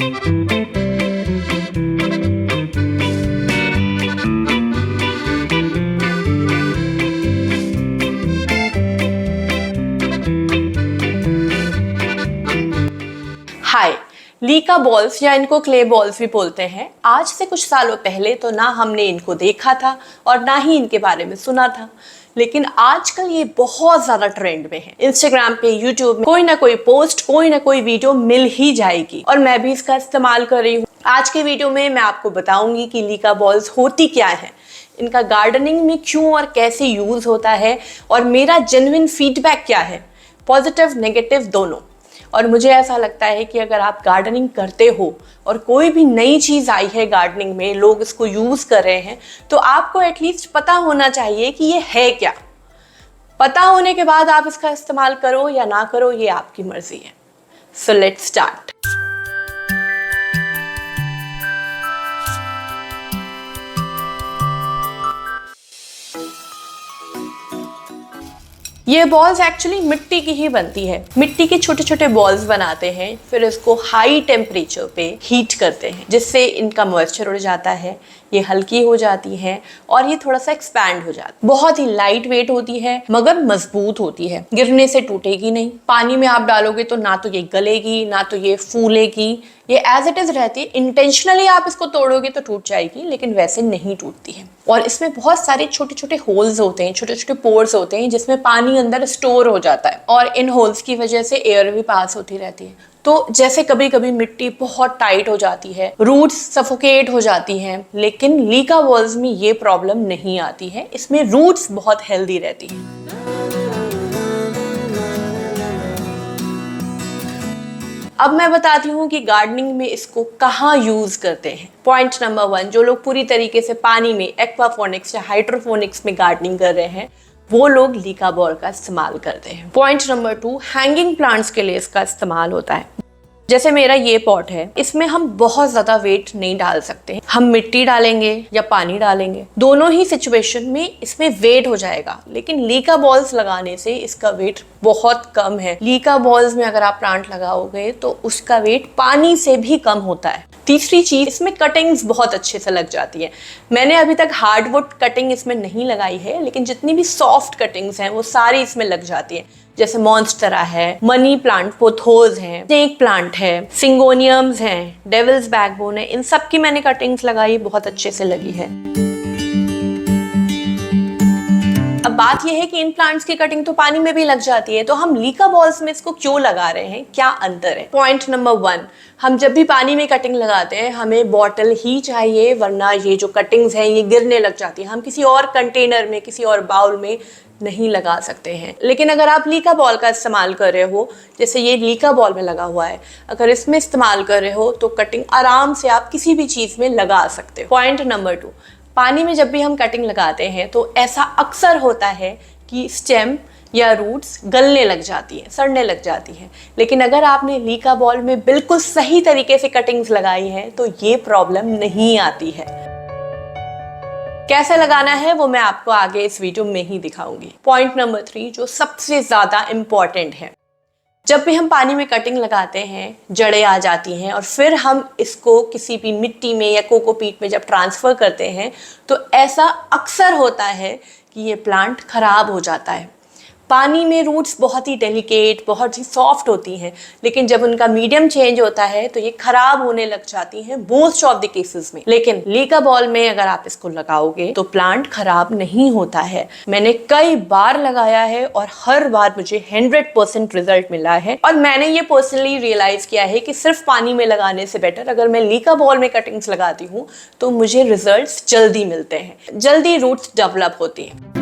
हाय, Leica balls या इनको clay balls भी बोलते हैं। आज से कुछ सालों पहले तो ना हमने इनको देखा था और ना ही इनके बारे में सुना था, लेकिन आजकल ये बहुत ज़्यादा ट्रेंड में है। इंस्टाग्राम पे, यूट्यूब में कोई ना कोई पोस्ट, कोई ना कोई वीडियो मिल ही जाएगी और मैं भी इसका इस्तेमाल कर रही हूँ। आज के वीडियो में मैं आपको बताऊंगी कि लीका बॉल्स होती क्या है, इनका गार्डनिंग में क्यों और कैसे यूज़ होता है और मेरा जेन्युइन फीडबैक क्या है, पॉजिटिव नेगेटिव दोनों। और मुझे ऐसा लगता है कि अगर आप गार्डनिंग करते हो और कोई भी नई चीज़ आई है गार्डनिंग में, लोग इसको यूज़ कर रहे हैं, तो आपको एटलीस्ट पता होना चाहिए कि ये है क्या। पता होने के बाद आप इसका इस्तेमाल करो या ना करो, ये आपकी मर्जी है। So let's start. ये बॉल्स एक्चुअली मिट्टी की ही बनती है। मिट्टी के छोटे छोटे बॉल्स बनाते हैं, फिर इसको हाई टेम्परेचर पे हीट करते हैं, जिससे इनका मॉइस्चर उड़ जाता है, ये हल्की हो जाती है और ये थोड़ा सा एक्सपैंड हो जाता है। बहुत ही लाइट वेट होती है मगर मजबूत होती है, गिरने से टूटेगी नहीं। पानी में आप डालोगे तो ना तो ये गलेगी, ना तो ये फूलेगी, ये एज इट इज रहती है। इंटेंशनली आप इसको तोड़ोगे तो टूट जाएगी, लेकिन वैसे नहीं टूटती है। और इसमें बहुत सारे छोटे छोटे होल्स होते हैं, छोटे छोटे पोर्स होते हैं, जिसमें पानी अंदर स्टोर हो जाता है और इन होल्स की वजह से एयर भी पास होती रहती है। तो जैसे कभी कभी मिट्टी बहुत टाइट हो जाती है, रूट्स सफोकेट हो जाती हैं, लेकिन लीका बॉल्स में ये प्रॉब्लम नहीं आती है। इसमें रूट्स बहुत हेल्दी रहती हैं। अब मैं बताती हूँ कि गार्डनिंग में इसको कहाँ यूज करते हैं। पॉइंट नंबर 1, जो लोग पूरी तरीके से पानी में एक्वाफोनिक्स या हाइड्रोफोनिक्स में गार्डनिंग कर रहे हैं, वो लोग लीका बॉल का इस्तेमाल करते हैं। पॉइंट नंबर 2, हैंगिंग प्लांट्स के लिए इसका इस्तेमाल होता है। जैसे मेरा ये पॉट है, इसमें हम बहुत ज्यादा वेट नहीं डाल सकते। हम मिट्टी डालेंगे या पानी डालेंगे, दोनों ही सिचुएशन में इसमें वेट हो जाएगा, लेकिन लीका बॉल्स लगाने से इसका वेट बहुत कम है। लीका बॉल्स में अगर आप प्लांट लगाओगे तो उसका वेट पानी से भी कम होता है। तीसरी चीज, इसमें कटिंग्स बहुत अच्छे से लग जाती है। मैंने अभी तक हार्डवुड कटिंग इसमें नहीं लगाई है, लेकिन जितनी भी सॉफ्ट कटिंग्स हैं वो सारी इसमें लग जाती है। जैसे मॉन्स्टेरा है, मनी प्लांट, पोथोस हैं, स्नेक प्लांट है, सिंगोनियम्स हैं, डेविल्स बैकबोन है, इन सब की मैंने कटिंग्स लगाई, बहुत अच्छे से लगी है। अब बात यह है कि इन प्लांट्स की कटिंग तो पानी में भी लग जाती है, तो हम लीका बॉल्स में इसको क्यों लगा रहे हैं, क्या अंतर है? पॉइंट नंबर 1, हम जब भी पानी में कटिंग लगाते हैं हमें बॉटल ही चाहिए, वरना ये जो कटिंग्स हैं ये गिरने लग जाती है। हम किसी और कंटेनर में, किसी और बाउल में नहीं लगा सकते हैं। लेकिन अगर आप लीका बॉल का इस्तेमाल कर रहे हो, जैसे ये लीका बॉल में लगा हुआ है, अगर इसमें इस्तेमाल कर रहे हो तो कटिंग आराम से आप किसी भी चीज में लगा सकते हो। पॉइंट नंबर 2, पानी में जब भी हम कटिंग लगाते हैं तो ऐसा अक्सर होता है कि स्टेम या रूट्स गलने लग जाती है, सड़ने लग जाती है। लेकिन अगर आपने लीका बॉल में बिल्कुल सही तरीके से कटिंग्स लगाई हैं तो ये प्रॉब्लम नहीं आती है। कैसे लगाना है वो मैं आपको आगे इस वीडियो में ही दिखाऊंगी। पॉइंट नंबर 3, जो सबसे ज्यादा इम्पॉर्टेंट है, जब भी हम पानी में कटिंग लगाते हैं जड़ें आ जाती हैं और फिर हम इसको किसी भी मिट्टी में या कोकोपीट में जब ट्रांसफर करते हैं तो ऐसा अक्सर होता है कि ये प्लांट खराब हो जाता है। पानी में रूट्स बहुत ही डेलिकेट, बहुत ही सॉफ्ट होती हैं, लेकिन जब उनका मीडियम चेंज होता है तो ये खराब होने लग जाती हैं मोस्ट ऑफ द केसेस में। लेकिन लीका बॉल में अगर आप इसको लगाओगे तो प्लांट खराब नहीं होता है। मैंने कई बार लगाया है और हर बार मुझे 100% रिजल्ट मिला है। और मैंने ये पर्सनली रियलाइज किया है कि सिर्फ पानी में लगाने से बेटर अगर मैं लीका बॉल में कटिंग्स लगाती हूँ तो मुझे रिजल्ट्स जल्दी मिलते हैं, जल्दी रूट्स डेवलप होती हैं।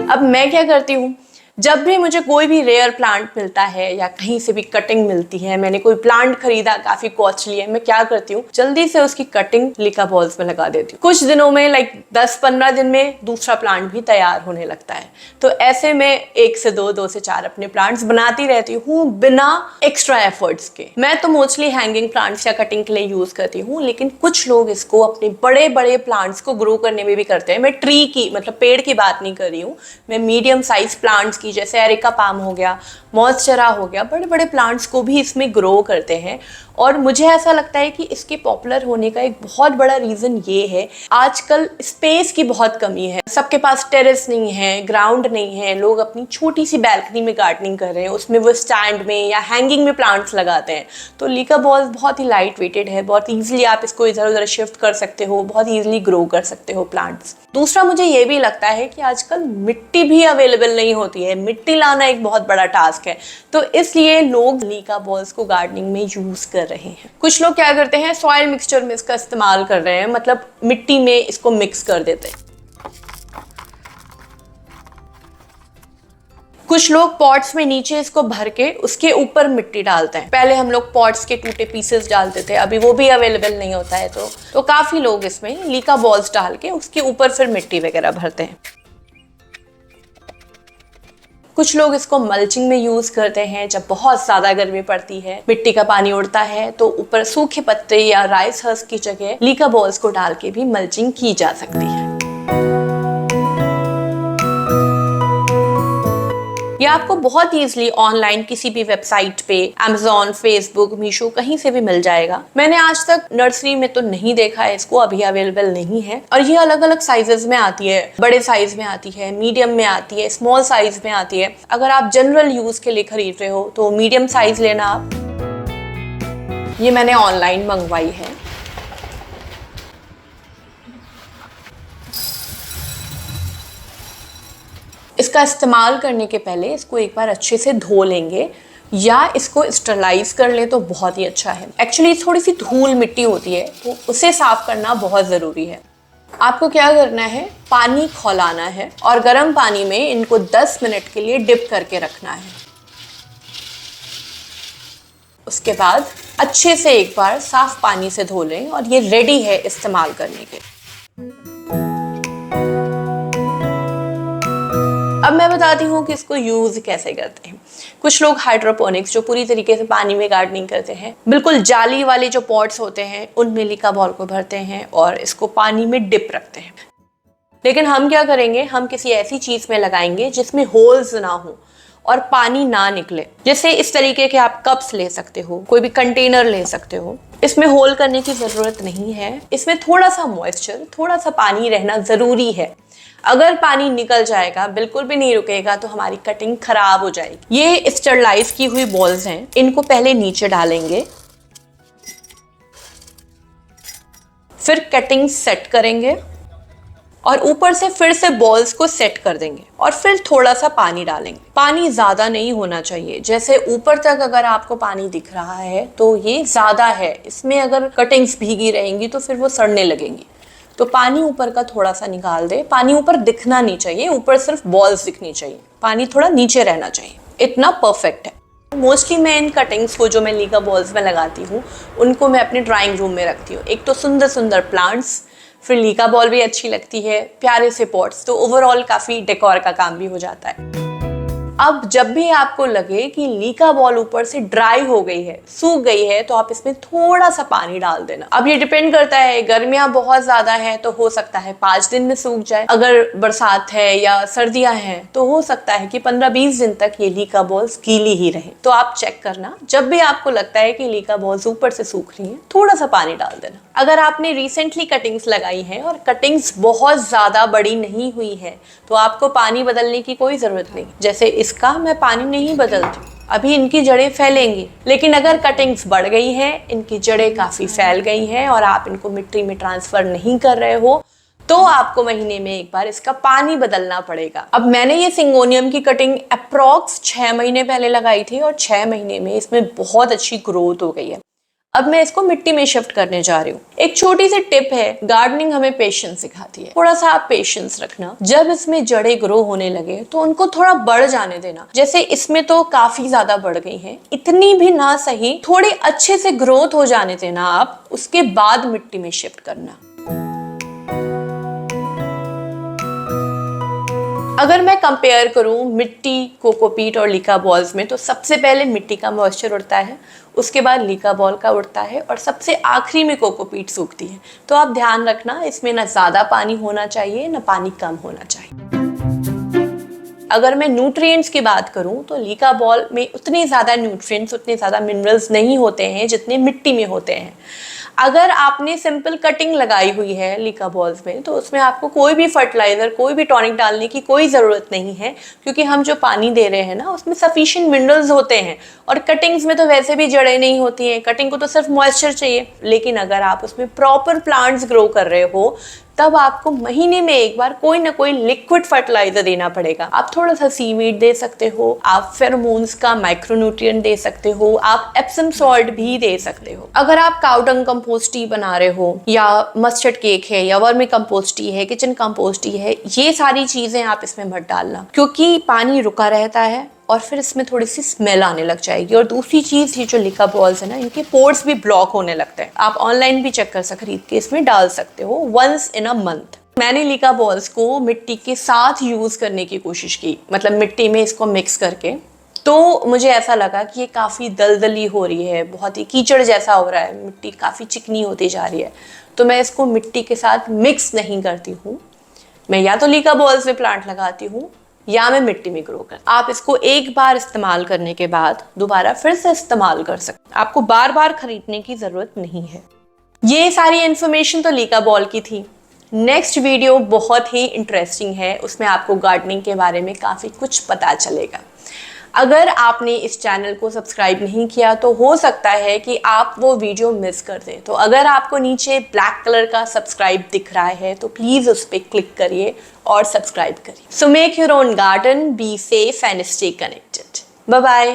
अब मैं क्या करती हूँ, जब भी मुझे कोई भी रेयर प्लांट मिलता है या कहीं से भी कटिंग मिलती है, मैंने कोई प्लांट खरीदा काफी कॉस्टली है, मैं क्या करती हूँ, जल्दी से उसकी कटिंग लीका बॉल्स में लगा देती हूँ। कुछ दिनों में, लाइक 10-15 दिन में दूसरा प्लांट भी तैयार होने लगता है। तो ऐसे में 1 से 2, 2 से 4 अपने प्लांट्स बनाती रहती हूँ बिना एक्स्ट्रा एफर्ट्स के। मैं तो मोस्टली हैंगिंग प्लांट्स या कटिंग के लिए यूज करती हूँ, लेकिन कुछ लोग इसको अपने बड़े बड़े प्लांट्स को ग्रो करने में भी करते हैं। मैं ट्री की, मतलब पेड़ की बात नहीं कर रही हूँ, मैं मीडियम साइज प्लांट्स की, की, जैसे एरिका पाम हो गया, मॉन्स्टेरा हो गया, बड़े बड़े प्लांट्स को भी इसमें ग्रो करते हैं। और मुझे ऐसा लगता है कि इसके पॉपुलर होने का एक बहुत बड़ा रीज़न ये है, आजकल स्पेस की बहुत कमी है, सबके पास टेरेस नहीं है, ग्राउंड नहीं है, लोग अपनी छोटी सी बैल्कनी में गार्डनिंग कर रहे हैं, उसमें वो स्टैंड में या हैंगिंग में प्लांट्स लगाते हैं। तो लीका बॉल्स बहुत ही लाइट वेटेड है, बहुत ईजिली आप इसको इधर उधर शिफ्ट कर सकते हो, बहुत ईजिली ग्रो कर सकते हो प्लांट्स। दूसरा मुझे ये भी लगता है कि आजकल मिट्टी भी अवेलेबल नहीं होती है, मिट्टी लाना एक बहुत बड़ा टास्क है, तो इसलिए लोग लीका बॉल्स को गार्डनिंग में यूज कर रहे हैं। कुछ लोग क्या करते हैं, सॉइल मिक्सचर में इसका इस्तेमाल कर रहे हैं, मतलब मिट्टी में इसको मिक्स कर देते हैं। कुछ लोग पॉट्स में नीचे इसको भर के उसके ऊपर मिट्टी डालते हैं। पहले हम लोग पॉट्स के टूटे पीसेस डालते थे, अभी वो भी अवेलेबल नहीं होता है, तो काफी लोग इसमें लीका बॉल्स डाल के उसके ऊपर फिर मिट्टी वगैरह भरते हैं। कुछ लोग इसको मल्चिंग में यूज करते हैं, जब बहुत ज्यादा गर्मी पड़ती है, मिट्टी का पानी उड़ता है, तो ऊपर सूखे पत्ते या राइस हस्क की जगह लीका बॉल्स को डाल के भी मल्चिंग की जा सकती है। ये आपको बहुत ईजिली ऑनलाइन किसी भी वेबसाइट पे, Amazon, फेसबुक, मीशो, कहीं से भी मिल जाएगा। मैंने आज तक नर्सरी में तो नहीं देखा है इसको, अभी अवेलेबल नहीं है। और ये अलग अलग साइजेस में आती है, बड़े साइज में आती है, मीडियम में आती है, स्मॉल साइज में आती है। अगर आप जनरल यूज के लिए खरीद रहे हो तो मीडियम साइज लेना आप। ये मैंने ऑनलाइन मंगवाई है। इसका इस्तेमाल करने के पहले इसको एक बार अच्छे से धो लेंगे या इसको स्टरलाइज कर ले तो बहुत ही अच्छा है। एक्चुअली थोड़ी सी धूल मिट्टी होती है, तो उसे साफ करना बहुत ज़रूरी है। आपको क्या करना है, पानी खौलाना है और गर्म पानी में इनको 10 मिनट के लिए डिप करके रखना है। उसके बाद अच्छे से एक बार साफ पानी से धो लें और ये रेडी है इस्तेमाल करने के। अब मैं बताती हूँ कि इसको यूज कैसे करते हैं। कुछ लोग हाइड्रोपोनिक्स, जो पूरी तरीके से पानी में गार्डनिंग करते हैं, बिल्कुल जाली वाले जो पॉट्स होते हैं उनमें लीका बॉल को भरते हैं और इसको पानी में डिप रखते हैं। लेकिन हम क्या करेंगे, हम किसी ऐसी चीज में लगाएंगे जिसमें होल्स ना हो और पानी ना निकले। जैसे इस तरीके के आप कप्स ले सकते हो, कोई भी कंटेनर ले सकते हो। इसमें होल करने की जरूरत नहीं है, इसमें थोड़ा सा मॉइस्चर, थोड़ा सा पानी रहना जरूरी है। अगर पानी निकल जाएगा, बिल्कुल भी नहीं रुकेगा, तो हमारी कटिंग खराब हो जाएगी। ये स्टरलाइज की हुई बॉल्स हैं, इनको पहले नीचे डालेंगे, फिर कटिंग सेट करेंगे और ऊपर से फिर से बॉल्स को सेट कर देंगे और फिर थोड़ा सा पानी डालेंगे। पानी ज्यादा नहीं होना चाहिए, जैसे ऊपर तक अगर आपको पानी दिख रहा है तो ये ज्यादा है, इसमें अगर कटिंग्स भीगी रहेंगी तो फिर वो सड़ने लगेंगी। तो पानी ऊपर का थोड़ा सा निकाल दे, पानी ऊपर दिखना नहीं चाहिए, ऊपर सिर्फ बॉल्स दिखनी चाहिए, पानी थोड़ा नीचे रहना चाहिए, इतना परफेक्ट है। मोस्टली मैं इन कटिंग्स को जो मैं लीका बॉल्स में लगाती हूँ उनको मैं अपने ड्राइंग रूम में रखती हूँ। एक तो सुंदर सुंदर प्लांट्स, फिर लीका बॉल भी अच्छी लगती है, प्यारे से पॉट्स, तो ओवरऑल काफी डेकोर का काम भी हो जाता है। अब जब भी आपको लगे कि लीका बॉल ऊपर से ड्राई हो गई है, सूख गई है, तो आप इसमें थोड़ा सा पानी डाल देना। अब ये डिपेंड करता है, गर्मियां बहुत ज्यादा है तो हो सकता है 5 दिन में सूख जाए, अगर बरसात है या सर्दियां हैं तो हो सकता है कि 15-20 दिन तक ये लीका बॉल्स गीली ही रहे। तो आप चेक करना, जब भी आपको लगता है कि लीका बॉल्स ऊपर से सूख रही है, थोड़ा सा पानी डाल देना। अगर आपने रिसेंटली कटिंग्स लगाई है और कटिंग्स बहुत ज्यादा बड़ी नहीं हुई है तो आपको पानी बदलने की कोई जरूरत नहीं। जैसे इसका मैं पानी नहीं बदलती, अभी इनकी जड़ें फैलेंगी। लेकिन अगर कटिंग्स बढ़ गई हैं, इनकी जड़ें काफी फैल गई हैं और आप इनको मिट्टी में ट्रांसफर नहीं कर रहे हो, तो आपको महीने में एक बार इसका पानी बदलना पड़ेगा। अब मैंने ये सिंगोनियम की कटिंग अप्रॉक्स 6 महीने पहले लगाई थी और 6 महीने में इसमें बहुत अच्छी ग्रोथ हो गई है। अब मैं इसको मिट्टी में शिफ्ट करने जा रही हूँ। एक छोटी सी टिप है, गार्डनिंग हमें पेशेंस सिखाती है। थोड़ा सा आप पेशेंस रखना, जब इसमें जड़ें ग्रो होने लगे तो उनको थोड़ा बढ़ जाने देना। जैसे इसमें तो काफी ज्यादा बढ़ गई हैं, इतनी भी ना सही, थोड़ी अच्छे से ग्रोथ हो जाने देना आप, उसके बाद मिट्टी में शिफ्ट करना। अगर मैं कंपेयर करूं मिट्टी, कोकोपीट और लीका बॉल्स में, तो सबसे पहले मिट्टी का मॉइस्चर उड़ता है, उसके बाद लीका बॉल का उड़ता है और सबसे आखिरी में कोकोपीट सूखती है। तो आप ध्यान रखना, इसमें ना ज़्यादा पानी होना चाहिए ना पानी कम होना चाहिए। अगर मैं न्यूट्रिएंट्स की बात करूं तो लीका बॉल में उतने ज़्यादा न्यूट्रिएंट्स, उतने ज़्यादा मिनरल्स नहीं होते हैं जितने मिट्टी में होते हैं। अगर आपने सिंपल कटिंग लगाई हुई है लीका बॉल्स में तो उसमें आपको कोई भी फर्टिलाइजर, कोई भी टॉनिक डालने की कोई ज़रूरत नहीं है, क्योंकि हम जो पानी दे रहे हैं ना उसमें सफिशिएंट मिनरल्स होते हैं। और कटिंग्स में तो वैसे भी जड़ें नहीं होती हैं, कटिंग को तो सिर्फ मॉइस्चर चाहिए। लेकिन अगर आप उसमें प्रॉपर प्लांट्स ग्रो कर रहे हो तब आपको महीने में एक बार कोई ना कोई लिक्विड फर्टिलाइजर देना पड़ेगा। आप थोड़ा सा सीवीड दे सकते हो, आप फेरोमोन्स का माइक्रोन्यूट्रिएंट दे सकते हो, आप एप्सम सॉल्ट भी दे सकते हो। अगर आप काउडंग कंपोस्ट टी बना रहे हो या मस्टर्ड केक है या वर्मी कंपोस्ट टी है, किचन कंपोस्ट टी है, ये सारी चीजें आप इसमें मत डालना, क्योंकि पानी रुका रहता है और फिर इसमें थोड़ी सी स्मेल आने लग जाएगी। और दूसरी चीज़, ये जो लीका बॉल्स है ना, इनके पोर्स भी ब्लॉक होने लगते हैं। आप ऑनलाइन भी चेक कर खरीद के इसमें डाल सकते हो वंस इन अ मंथ। मैंने लीका बॉल्स को मिट्टी के साथ यूज़ करने की कोशिश की, मतलब मिट्टी में इसको मिक्स करके, तो मुझे ऐसा लगा कि ये काफ़ी दलदली हो रही है, बहुत ही कीचड़ जैसा हो रहा है, मिट्टी काफ़ी चिकनी होती जा रही है। तो मैं इसको मिट्टी के साथ मिक्स नहीं करती हूँ। मैं या तो लीका बॉल्स में प्लांट लगाती हूँ या मैं मिट्टी में ग्रो कर। आप इसको एक बार इस्तेमाल करने के बाद दोबारा फिर से इस्तेमाल कर सकते, आपको बार बार खरीदने की जरूरत नहीं है। ये सारी इन्फॉर्मेशन तो लीका बॉल की थी। नेक्स्ट वीडियो बहुत ही इंटरेस्टिंग है, उसमें आपको गार्डनिंग के बारे में काफ़ी कुछ पता चलेगा। अगर आपने इस चैनल को सब्सक्राइब नहीं किया तो हो सकता है कि आप वो वीडियो मिस कर दें। तो अगर आपको नीचे ब्लैक कलर का सब्सक्राइब दिख रहा है तो प्लीज़ उस पर क्लिक करिए और सब्सक्राइब करिए। So make your own garden, be safe and stay connected. Bye bye.